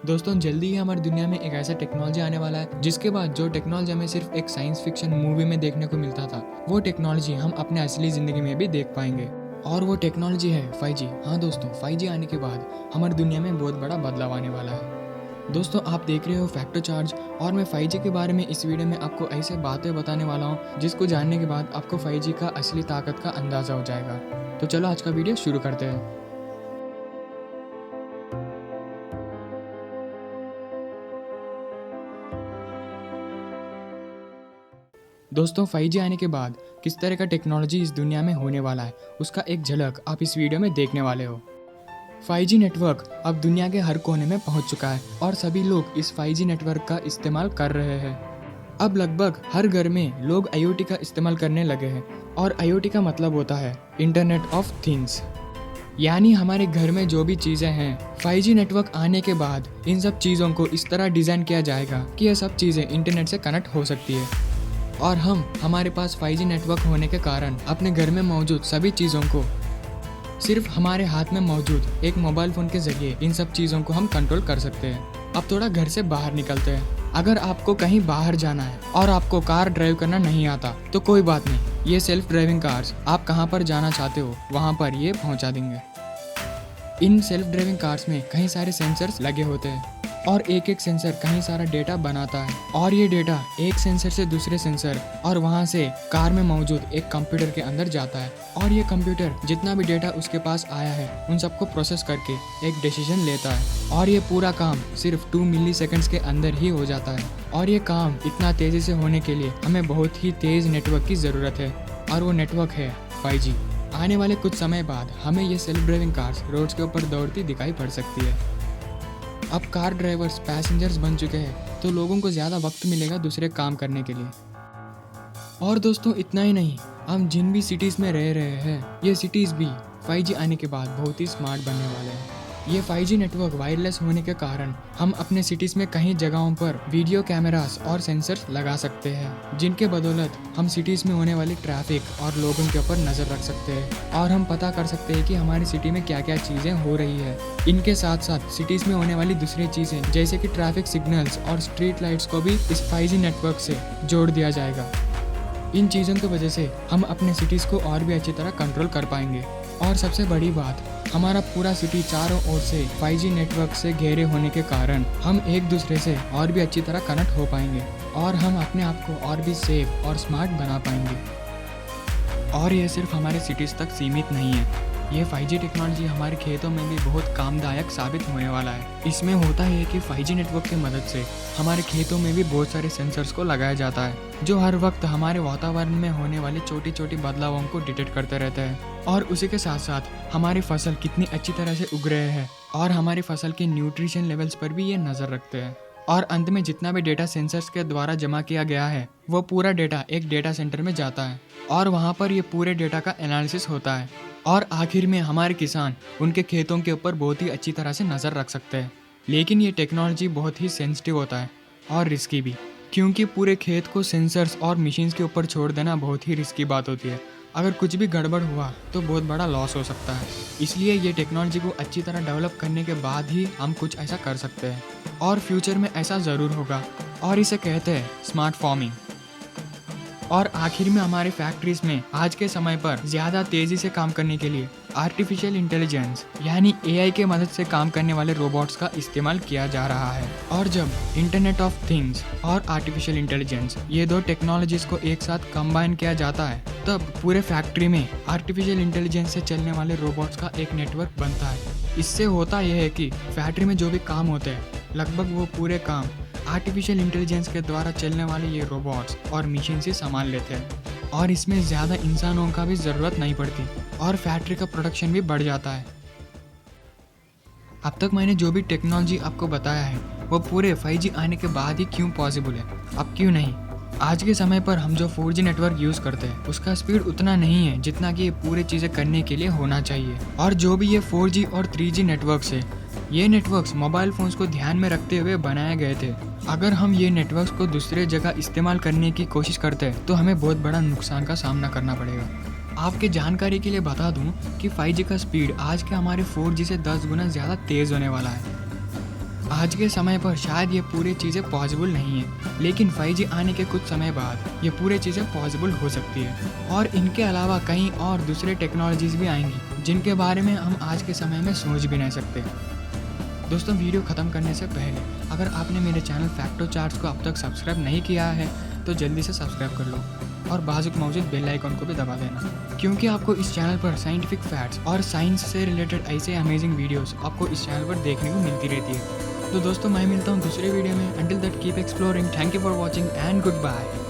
दोस्तों जल्दी ही हमारी दुनिया में एक ऐसा टेक्नोलॉजी आने वाला है जिसके बाद जो टेक्नोलॉजी हमें सिर्फ एक साइंस फिक्शन मूवी में देखने को मिलता था, वो टेक्नोलॉजी हम अपने असली ज़िंदगी में भी देख पाएंगे। और वो टेक्नोलॉजी है 5G। हाँ दोस्तों, 5G आने के बाद हमारी दुनिया में बहुत बड़ा बदलाव आने वाला है। दोस्तों आप देख रहे हो फैक्टर चार्ज, और मैं 5G के बारे में इस वीडियो में आपको ऐसे बातें बताने वाला हूँ जिसको जानने के बाद आपको 5G का असली ताकत का अंदाज़ा हो जाएगा। तो चलो आज का वीडियो शुरू करते हैं। दोस्तों 5G आने के बाद किस तरह का टेक्नोलॉजी इस दुनिया में होने वाला है, उसका एक झलक आप इस वीडियो में देखने वाले हो। 5G नेटवर्क अब दुनिया के हर कोने में पहुंच चुका है और सभी लोग इस 5G नेटवर्क का इस्तेमाल कर रहे हैं। अब लगभग हर घर में लोग IoT का इस्तेमाल करने लगे हैं, और IoT का मतलब होता है इंटरनेट ऑफ थिंग्स। यानी हमारे घर में जो भी चीज़ें हैं, 5G नेटवर्क आने के बाद इन सब चीज़ों को इस तरह डिज़ाइन किया जाएगा कि यह सब चीज़ें इंटरनेट से कनेक्ट हो सकती है। और हमारे पास 5G नेटवर्क होने के कारण अपने घर में मौजूद सभी चीज़ों को सिर्फ हमारे हाथ में मौजूद एक मोबाइल फ़ोन के ज़रिए इन सब चीज़ों को हम कंट्रोल कर सकते हैं। अब थोड़ा घर से बाहर निकलते हैं। अगर आपको कहीं बाहर जाना है और आपको कार ड्राइव करना नहीं आता तो कोई बात नहीं, ये सेल्फ ड्राइविंग कार्स आप कहाँ पर जाना चाहते हो वहाँ पर ये पहुँचा देंगे। इन सेल्फ ड्राइविंग कार्स में कई सारे सेंसर्स लगे होते हैं और एक एक सेंसर कहीं सारा डेटा बनाता है, और ये डेटा एक सेंसर से दूसरे सेंसर और वहाँ से कार में मौजूद एक कंप्यूटर के अंदर जाता है, और ये कंप्यूटर जितना भी डेटा उसके पास आया है उन सबको प्रोसेस करके एक डिसीजन लेता है, और ये पूरा काम सिर्फ 2 मिलीसेकंड्स के अंदर ही हो जाता है। और ये काम इतना तेज़ी से होने के लिए हमें बहुत ही तेज़ नेटवर्क की ज़रूरत है, और वो नेटवर्क है 5G। आने वाले कुछ समय बाद हमें ये सेल्फ ड्राइविंग कार्स रोड्स के ऊपर दौड़ती दिखाई पड़ सकती है। अब कार ड्राइवर्स पैसेंजर्स बन चुके हैं, तो लोगों को ज़्यादा वक्त मिलेगा दूसरे काम करने के लिए। और दोस्तों इतना ही नहीं, हम जिन भी सिटीज़ में रह रहे हैं, ये सिटीज़ भी 5G आने के बाद बहुत ही स्मार्ट बनने वाले हैं। ये 5G नेटवर्क वायरलेस होने के कारण हम अपने सिटीज़ में कई जगहों पर वीडियो कैमरास और सेंसर्स लगा सकते हैं, जिनके बदौलत हम सिटीज़ में होने वाली ट्रैफिक और लोगों के ऊपर नज़र रख सकते हैं, और हम पता कर सकते हैं कि हमारी सिटी में क्या क्या चीज़ें हो रही है। इनके साथ साथ सिटीज़ में होने वाली दूसरी चीज़ें जैसे कि ट्रैफिक सिग्नल्स और स्ट्रीट लाइट्स को भी इस 5G नेटवर्क से जोड़ दिया जाएगा। इन चीज़ों की वजह से हम अपने सिटीज़ को और भी अच्छी तरह कंट्रोल कर पाएंगे। और सबसे बड़ी बात, हमारा पूरा सिटी चारों ओर से 5G नेटवर्क से घेरे होने के कारण हम एक दूसरे से और भी अच्छी तरह कनेक्ट हो पाएंगे, और हम अपने आप को और भी सेफ और स्मार्ट बना पाएंगे। और ये सिर्फ हमारे सिटीज़ तक सीमित नहीं है, ये 5G टेक्नोलॉजी हमारे खेतों में भी बहुत कामदायक साबित होने वाला है। इसमें होता है कि 5G नेटवर्क की मदद से हमारे खेतों में भी बहुत सारे सेंसर्स को लगाया जाता है, जो हर वक्त हमारे वातावरण में होने वाली छोटी छोटी बदलावों को डिटेक्ट करते रहते हैं, और उसी के साथ साथ हमारी फसल कितनी अच्छी तरह से उग रहे हैं और हमारी फसल के न्यूट्रिशन लेवल्स पर भी ये नज़र रखते हैं। और अंत में जितना भी डेटा सेंसर्स के द्वारा जमा किया गया है, वो पूरा डेटा एक डेटा सेंटर में जाता है, और वहाँ पर ये पूरे डेटा का एनालिसिस होता है, और आखिर में हमारे किसान उनके खेतों के ऊपर बहुत ही अच्छी तरह से नज़र रख सकते हैं। लेकिन ये टेक्नोलॉजी बहुत ही सेंसिटिव होता है और रिस्की भी, क्योंकि पूरे खेत को सेंसर्स और मशीन्स के ऊपर छोड़ देना बहुत ही रिस्की बात होती है। अगर कुछ भी गड़बड़ हुआ तो बहुत बड़ा लॉस हो सकता है। इसलिए ये टेक्नोलॉजी को अच्छी तरह डेवलप करने के बाद ही हम कुछ ऐसा कर सकते हैं, और फ्यूचर में ऐसा ज़रूर होगा, और इसे कहते हैं स्मार्ट फार्मिंग। और आखिर में हमारे फैक्ट्रीज में आज के समय पर ज़्यादा तेज़ी से काम करने के लिए आर्टिफिशियल इंटेलिजेंस यानी AI के मदद से काम करने वाले रोबोट्स का इस्तेमाल किया जा रहा है। और जब इंटरनेट ऑफ थिंग्स और आर्टिफिशियल इंटेलिजेंस ये दो टेक्नोलॉजीज को एक साथ कंबाइन किया जाता है, तब पूरे फैक्ट्री में आर्टिफिशियल इंटेलिजेंस से चलने वाले रोबोट्स का एक नेटवर्क बनता है। इससे होता यह है कि फैक्ट्री में जो भी काम होते हैं, लगभग वो पूरे काम आर्टिफिशियल इंटेलिजेंस के द्वारा चलने वाले ये रोबोट्स और मशीन से संभाल लेते हैं, और इसमें ज़्यादा इंसानों का भी ज़रूरत नहीं पड़ती, और फैक्ट्री का प्रोडक्शन भी बढ़ जाता है। अब तक मैंने जो भी टेक्नोलॉजी आपको बताया है वो पूरे 5G आने के बाद ही क्यों पॉसिबल है, अब क्यों नहीं। आज के समय पर हम जो 4G नेटवर्क यूज़ करते हैं उसका स्पीड उतना नहीं है जितना कि ये पूरे चीज़ें करने के लिए होना चाहिए। और जो भी ये 4G और 3G नेटवर्क्स है, ये नेटवर्क्स मोबाइल फ़ोन्स को ध्यान में रखते हुए बनाए गए थे। अगर हम ये नेटवर्क्स को दूसरे जगह इस्तेमाल करने की कोशिश करते हैं तो हमें बहुत बड़ा नुकसान का सामना करना पड़ेगा। आपके जानकारी के लिए बता दूं कि 5G का स्पीड आज के हमारे 4G से 10 गुना ज़्यादा तेज़ होने वाला है। आज के समय पर शायद ये पूरी चीज़ें पॉसिबल नहीं है, लेकिन 5G आने के कुछ समय बाद ये पूरी चीज़ें पॉसिबल हो सकती है। और इनके अलावा कई और दूसरे टेक्नोलॉजीज़ भी आएंगी जिनके बारे में हम आज के समय में सोच भी नहीं सकते। दोस्तों, वीडियो ख़त्म करने से पहले अगर आपने मेरे चैनल फैक्टो चार्ट्स को अब तक सब्सक्राइब नहीं किया है तो जल्दी से सब्सक्राइब कर लो और बाजू मौजूद बेल आइकन को भी दबा देना, क्योंकि आपको इस चैनल पर साइंटिफिक फैक्ट्स और साइंस से रिलेटेड ऐसे अमेजिंग वीडियोस आपको इस चैनल पर देखने को मिलती रहती है। तो दोस्तों, मैं मिलता हूँ दूसरे वीडियो में। Until that keep exploring. Thank you for watching and good bye.